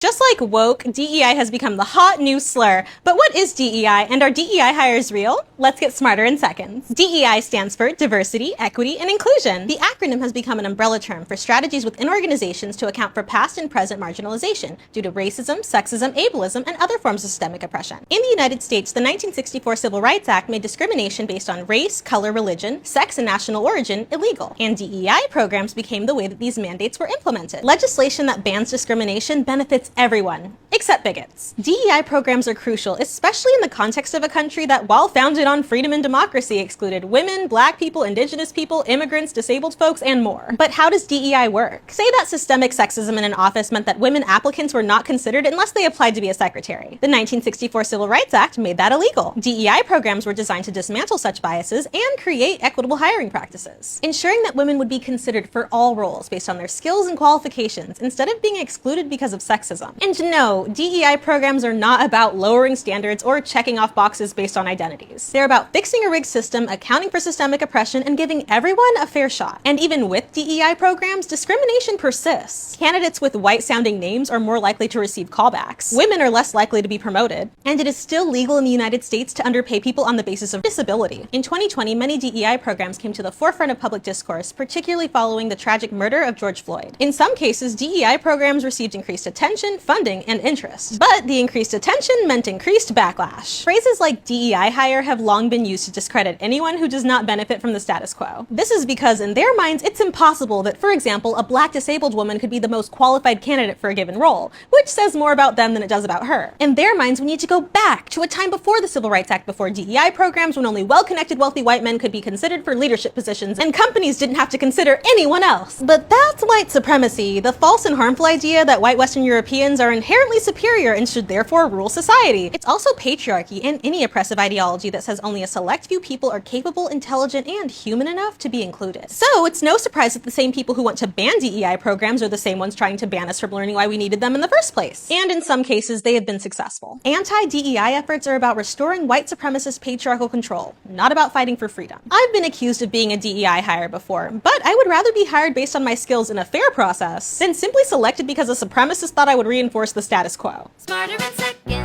Just like woke, DEI has become the hot new slur. But what is DEI, and are DEI hires real? Let's get smarter in seconds. DEI stands for Diversity, Equity, and Inclusion. The acronym has become an umbrella term for strategies within organizations to account for past and present marginalization due to racism, sexism, ableism, and other forms of systemic oppression. In the United States, the 1964 Civil Rights Act made discrimination based on race, color, religion, sex, and national origin illegal, and DEI programs became the way that these mandates were implemented. Legislation that bans discrimination benefits everyone, except bigots. DEI programs are crucial, especially in the context of a country that, while founded on freedom and democracy, excluded women, black people, indigenous people, immigrants, disabled folks, and more. But how does DEI work? Say that systemic sexism in an office meant that women applicants were not considered unless they applied to be a secretary. The 1964 Civil Rights Act made that illegal. DEI programs were designed to dismantle such biases and create equitable hiring practices, ensuring that women would be considered for all roles based on their skills and qualifications instead of being excluded because of sexism. And no, DEI programs are not about lowering standards or checking off boxes based on identities. They're about fixing a rigged system, accounting for systemic oppression, and giving everyone a fair shot. And even with DEI programs, discrimination persists. Candidates with white-sounding names are more likely to receive callbacks. Women are less likely to be promoted. And it is still legal in the United States to underpay people on the basis of disability. In 2020, many DEI programs came to the forefront of public discourse, particularly following the tragic murder of George Floyd. In some cases, DEI programs received increased attention, funding, and interest. But the increased attention meant increased backlash. Phrases like DEI hire have long been used to discredit anyone who does not benefit from the status quo. This is because in their minds, it's impossible that, for example, a black disabled woman could be the most qualified candidate for a given role, which says more about them than it does about her. In their minds, we need to go back to a time before the Civil Rights Act, before DEI programs, when only well-connected wealthy white men could be considered for leadership positions, and companies didn't have to consider anyone else. But that's white supremacy, the false and harmful idea that white Western Europeans are inherently superior and should therefore rule society. It's also patriarchy and any oppressive ideology that says only a select few people are capable, intelligent, and human enough to be included. So it's no surprise that the same people who want to ban DEI programs are the same ones trying to ban us from learning why we needed them in the first place. And in some cases, they have been successful. Anti-DEI efforts are about restoring white supremacist patriarchal control, not about fighting for freedom. I've been accused of being a DEI hire before, but I would rather be hired based on my skills in a fair process than simply selected because a supremacist thought I would reinforce the status quo. Smarter in seconds.